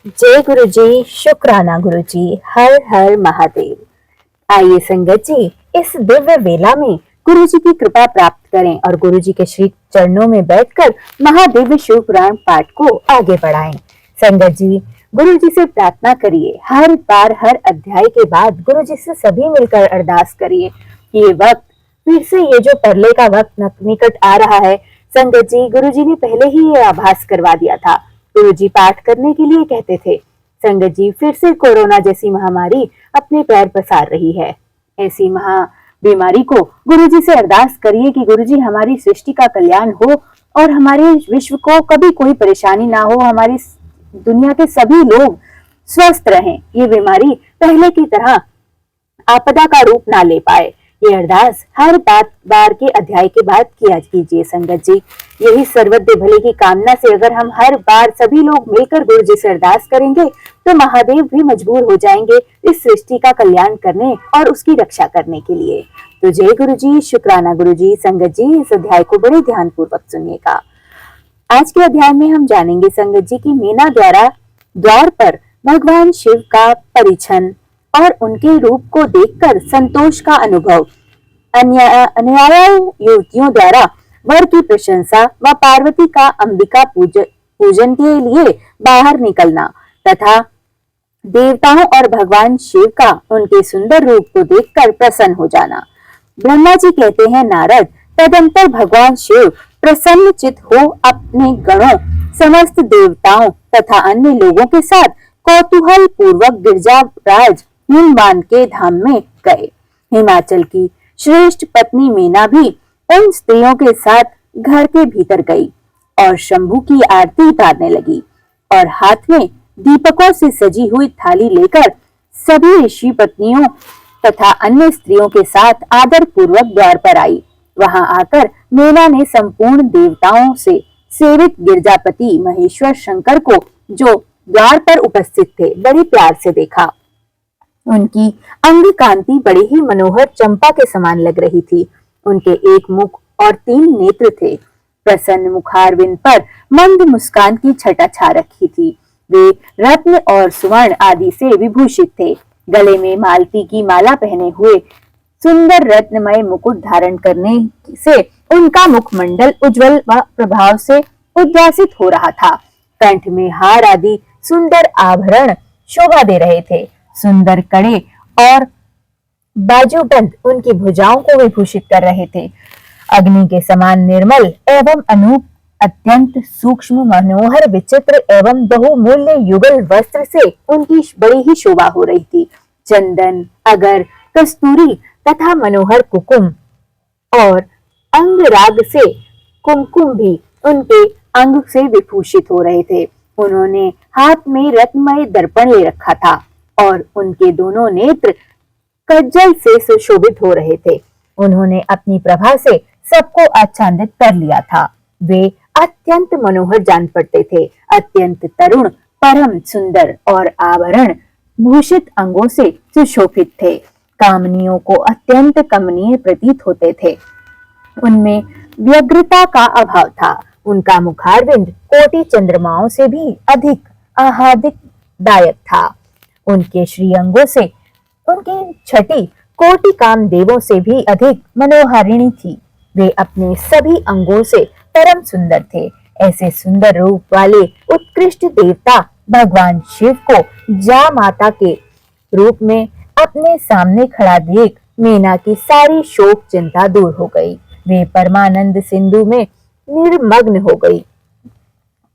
जय गुरु जी, शुक्राना गुरु जी, हर हर महादेव। आइए संगत जी, इस दिव्य वेला में गुरु जी की कृपा प्राप्त करें और गुरु जी के श्री चरणों में बैठकर महादिव्य शिव पुराण पाठ को आगे बढ़ाएं। संगत जी, गुरु जी से प्रार्थना करिए, हर बार हर अध्याय के बाद गुरु जी से सभी मिलकर अरदास करिए कि ये वक्त फिर से, ये जो परले का वक्त निकट आ रहा है, संगत जी गुरु जी ने पहले ही ये आभास करवा दिया था। गुरु जी पाठ करने के लिए कहते थे। संगत जी, फिर से कोरोना जैसी महामारी अपने पैर पसार रही है। ऐसी महा बीमारी को गुरु जी से अरदास करिए कि गुरु जी हमारी सृष्टि का कल्याण हो और हमारे विश्व को कभी कोई परेशानी ना हो, हमारी दुनिया के सभी लोग स्वस्थ रहें, ये बीमारी पहले की तरह आपदा का रूप ना ले पाए। ये अरदास हर बार के अध्याय के बाद किया कीजिए संगत जी। यही सर्वज्ञ भले की कामना से अगर हम हर बार सभी लोग मिलकर गुरु जी से अरदास करेंगे तो महादेव भी मजबूर हो जाएंगे इस सृष्टि का कल्याण करने और उसकी रक्षा करने के लिए। तो जय गुरु जी, शुक्राना गुरु जी। संगत जी, इस अध्याय को बड़े ध्यान पूर्वक सुनिएगा। आज के अध्याय में हम जानेंगे संगत जी की मीना द्वारा द्वार पर भगवान शिव का परिछन और उनके रूप को देखकर संतोष का अनुभव, अन्याय युवतियों द्वारा वर की प्रशंसा व पार्वती का अंबिका पूजन के लिए बाहर निकलना तथा देवताओं और भगवान शिव का उनके सुंदर रूप को देखकर प्रसन्न हो जाना। ब्रह्मा जी कहते हैं, नारद, तदंतर भगवान शिव प्रसन्न चित हो अपने गणों, समस्त देवताओं तथा अन्य लोगों के साथ कौतूहल पूर्वक गिरजाराज हिमवान के धाम में गए। हिमाचल की श्रेष्ठ पत्नी मीना भी उन स्त्रियों के साथ घर के भीतर गई और शंभू की आरती उतारने लगी और हाथ में दीपकों से सजी हुई थाली लेकर सभी ऋषि पत्नियों तथा अन्य स्त्रियों के साथ आदर पूर्वक द्वार पर आई। वहां आकर मीना ने संपूर्ण देवताओं से सेवित गिरजापति महेश्वर शंकर को, जो द्वार पर उपस्थित थे, बड़े प्यार से देखा। उनकी अंग कांति बड़ी ही मनोहर चंपा के समान लग रही थी। उनके एक मुख और 3 नेत्र थे। प्रसन्न मुखारविंद पर मंद मुस्कान की छटा छा रखी थी। वे रत्न और सुवर्ण आदि से विभूषित थे। गले में मालती की माला पहने हुए सुंदर रत्नमय मुकुट धारण करने से उनका मुखमंडल उज्जवल व प्रभाव से उद्भासित हो रहा था। कंठ में हार आदि सुंदर आभरण शोभा दे रहे थे। सुंदर कड़े और बाजूबंद उनकी भुजाओं को विभूषित कर रहे थे। अग्नि के समान निर्मल एवं अनूप, अत्यंत सूक्ष्म, मनोहर, विचित्र एवं बहुमूल्य युगल वस्त्र से उनकी बड़ी ही शोभा हो रही थी। चंदन, अगर, कस्तूरी तथा मनोहर कुकुम और अंगराग से कुमकुम भी उनके अंग से विभूषित हो रहे थे। उन्होंने हाथ में रत्नमय दर्पण ले रखा था और उनके दोनों नेत्र कज्जल से सुशोभित हो रहे थे। उन्होंने अपनी प्रभा से सबको आच्छादित कर लिया था। वे अत्यंत मनोहर जान पड़ते थे। अत्यंत तरुण, परम सुंदर और आभरण भूषित अंगों से सुशोभित थे। कामनियों को अत्यंत कमनीय प्रतीत होते थे। उनमें व्यग्रता का अभाव था। उनका मुखारविंद कोटि चंद्रमाओं से भी अधिक आह्लाददायक था। उनके श्रीअंगों से उनकी छठी कोटि काम देवों से भी अधिक मनोहारिणी थी। वे अपने सभी अंगों से परम सुंदर थे। ऐसे सुंदर रूप वाले उत्कृष्ट देवता भगवान शिव को जा माता के रूप में अपने सामने खड़ा देख मीना की सारी शोक चिंता दूर हो गई। वे परमानंद सिंधु में निर्मग्न हो गई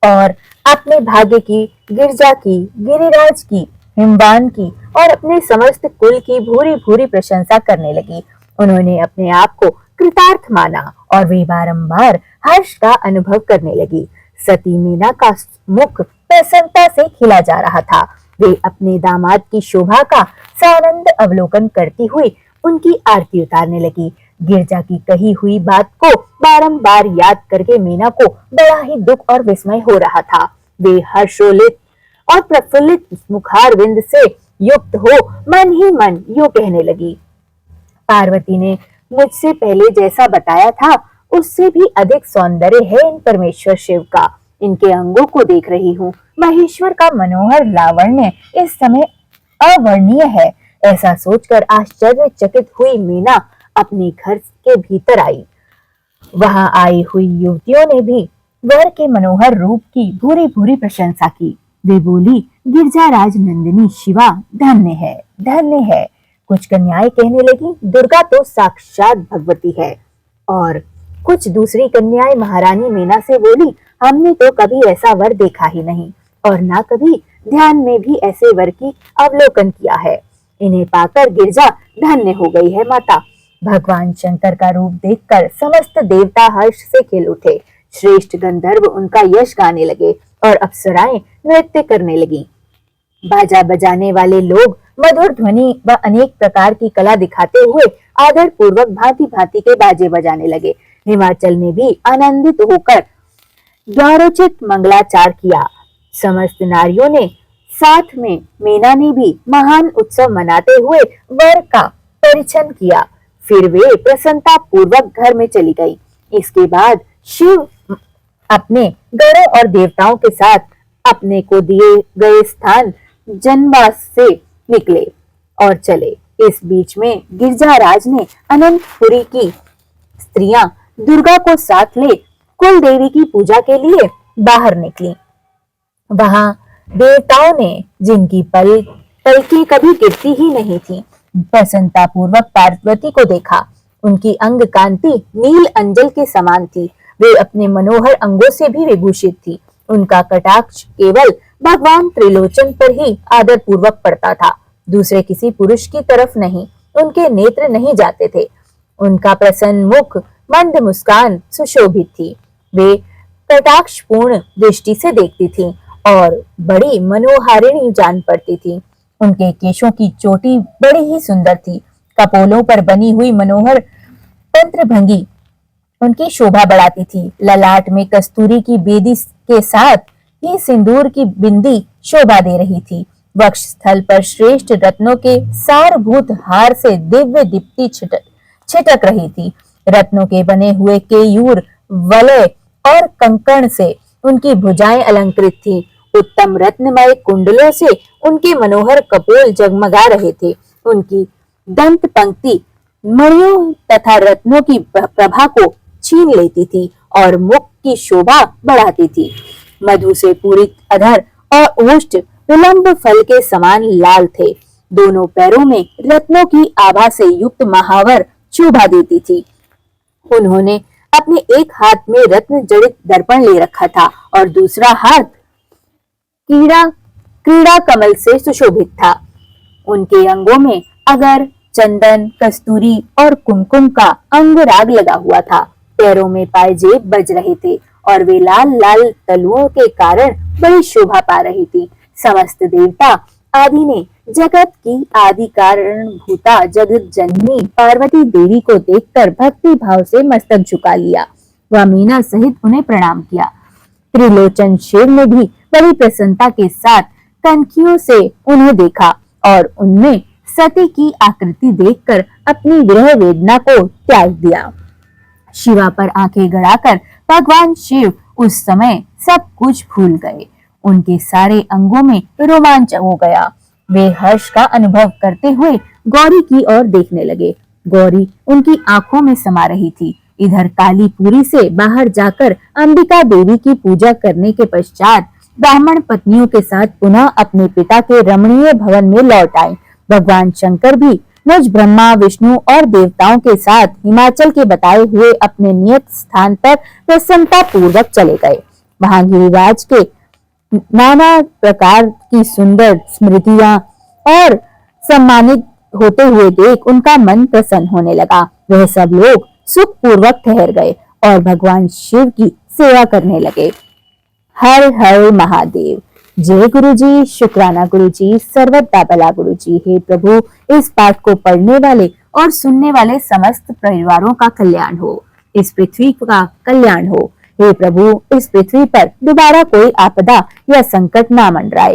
और अपने भाग्य की, गिरजा की, गिरिराज की, हिमवान की और अपने समस्त कुल की भूरी भूरी प्रशंसा करने लगी। उन्होंने अपने आप को कृतार्थ माना और वे बारंबार हर्ष का अनुभव करने लगी। सती मीना का मुख प्रसन्नता से खिला जा रहा था। वे अपने दामाद की शोभा का सानंद अवलोकन करती हुई उनकी आरती उतारने लगी। गिरजा की कही हुई बात को बारंबार याद करके मीना को बड़ा ही दुख और विस्मय हो रहा था। वे हर्षोल्लित और प्रफुल्लित मुखारविंद से युक्त हो मन ही मन यूं कहने लगी, पार्वती ने मुझसे पहले जैसा बताया था उससे भी अधिक सौंदर्य है इन परमेश्वर शिव का। इनके अंगों को देख रही हूँ। महेश्वर का मनोहर लावण्य इस समय अवर्णनीय है। ऐसा सोचकर आश्चर्यचकित हुई मीना अपने घर के भीतर आई। वहां आई हुई युवतियों ने भी वर के मनोहर रूप की भूरी भूरी प्रशंसा की। वे बोली, गिरजाराज नंदिनी शिवा धन्य है, धन्य है। कुछ कन्याएं कहने लगी, दुर्गा तो साक्षात भगवती है। और कुछ दूसरी कन्याएं महारानी मीना से बोली, हमने तो कभी ऐसा वर देखा ही नहीं और ना कभी ध्यान में भी ऐसे वर की अवलोकन किया है। इन्हें पाकर गिरजा धन्य हो गई है माता। भगवान शंकर का रूप देखकर समस्त देवता हर्ष से खिल उठे। श्रेष्ठ गंधर्व उनका यश गाने लगे और अप्सराएं नृत्य करने लगी। बाजा बजाने वाले लोग मधुर ध्वनि व अनेक प्रकार की कला दिखाते हुए आदर पूर्वक भांति भांति के बाजे बजाने लगे। हिमाचल ने भी आनंदित होकर द्वारोचित मंगलाचार किया। समस्त नारियों ने साथ में मीना ने भी महान उत्सव मनाते हुए वर का परिछन किया। फिर वे प्रसन्नता पूर्वक घर में चली गई। इसके बाद शिव अपने गणों और देवताओं के साथ अपने को दिए गए स्थान जनवास से निकले और चले। इस बीच में गिरजाराज ने अनंतपुरी की स्त्रियां दुर्गा को साथ ले कुल देवी की पूजा के लिए बाहर निकली। वहां देवताओं ने, जिनकी पलकें कभी गिरती ही नहीं थी, प्रसन्नता पूर्वक पार्वती को देखा। उनकी अंग कांति नील अंजल के समान थी। वे अपने मनोहर अंगों से भी विभूषित थी। उनका कटाक्ष केवल भगवान त्रिलोचन पर ही आदर पूर्वक पड़ता था, दूसरे किसी पुरुष की तरफ नहीं। उनके नेत्र नहीं जाते थे। उनका प्रसन्न मुख मंद मुस्कान सुशोभित थी। वे कटाक्ष पूर्ण दृष्टि से देखती थी और बड़ी मनोहारिणी जान पड़ती थी। उनके केशों की चोटी बड़ी ही सुंदर थी। कपोलों पर बनी हुई मनोहर तंत्रभंगी उनकी शोभा बढ़ाती थी। ललाट में कस्तूरी की बेदी के साथ ही सिंदूर की बिंदी शोभा दे रही थी। वक्ष स्थल पर श्रेष्ठ रत्नों के सारभूत हार से दिव्य दीप्ति छिटक रही थी। रत्नों के बने हुए केयूर, वलय और कंकण से उनकी भुजाएं अलंकृत थी। उत्तम रत्नमय कुंडलों से उनके मनोहर कपोल जगमगा रहे थे। उनकी दंत पंक्ति मणियों तथा रत्नों की प्रभा को छीन लेती थी और मुख की शोभा बढ़ाती थी। मधु से पूरित अधर और ओष्ठ विलंब फल के समान लाल थे। दोनों पैरों में रत्नों की आभा से युक्त महावर शोभा देती थी। उन्होंने अपने एक हाथ में रत्न जड़ित दर्पण ले रखा था और दूसरा हाथ क्रीड़ा कमल से सुशोभित था। उनके अंगों में अगर, चंदन, कस्तूरी और कुमकुम का अंगराग लगा हुआ था। पैरों में पायजेब बज रहे थे और वे लाल लाल तलुओं के कारण बड़ी शोभा पा रही थी। समस्त देवता आदि ने जगत की आदि कारण भूता जगत जननी पार्वती देवी को देखकर भक्ति भाव से मस्तक झुका लिया व मीना सहित उन्हें प्रणाम किया। त्रिलोचन शिव ने भी बड़ी प्रसन्नता के साथ कनखियों से उन्हें देखा और उनमें सती की आकृति देखकर अपनी विरह वेदना को त्याग दिया। शिवा पर आंखें गड़ाकर भगवान शिव उस समय सब कुछ भूल गए। उनके सारे अंगों में रोमांच हो गया। वे हर्ष का अनुभव करते हुए गौरी की ओर देखने लगे। गौरी उनकी आंखों में समा रही थी। इधर कालीपुरी से बाहर जाकर अंबिका देवी की पूजा करने के पश्चात ब्राह्मण पत्नियों के साथ पुनः अपने पिता के रमणीय भवन में लौट आए। भगवान शंकर भी निज ब्रह्मा, विष्णु और देवताओं के साथ हिमाचल के बताए हुए अपने नियत स्थान पर प्रसन्नता पूर्वक चले गए। वहां गिरिराज के नाना प्रकार की सुंदर स्मृतियां और सम्मानित होते हुए देख उनका मन प्रसन्न होने लगा। वह सब लोग सुख पूर्वक ठहर गए और भगवान शिव की सेवा करने लगे। हर हर महादेव। जय गुरु जी, शुक्राना गुरु जी, सर्वदा भला गुरु जी। हे प्रभु, इस पाठ को पढ़ने वाले और सुनने वाले समस्त परिवारों का कल्याण हो, इस पृथ्वी का कल्याण हो। हे प्रभु, इस पृथ्वी पर दोबारा कोई आपदा या संकट ना मंडराए।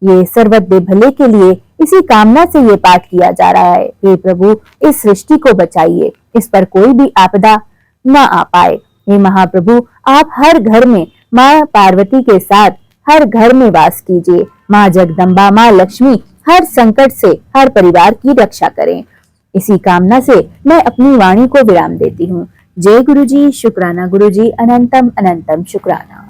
ये सर्वदा भले के लिए इसी कामना से ये पाठ किया जा रहा है। हे प्रभु, इस सृष्टि को बचाइए, इस पर कोई भी आपदा न आ पाए। हे महाप्रभु, आप हर घर में माँ पार्वती के साथ हर घर में वास कीजिए। माँ जगदम्बा, माँ लक्ष्मी हर संकट से हर परिवार की रक्षा करें। इसी कामना से मैं अपनी वाणी को विराम देती हूँ। जय गुरु जी, शुक्राना गुरु जी, अनंतम अनंतम शुक्राना।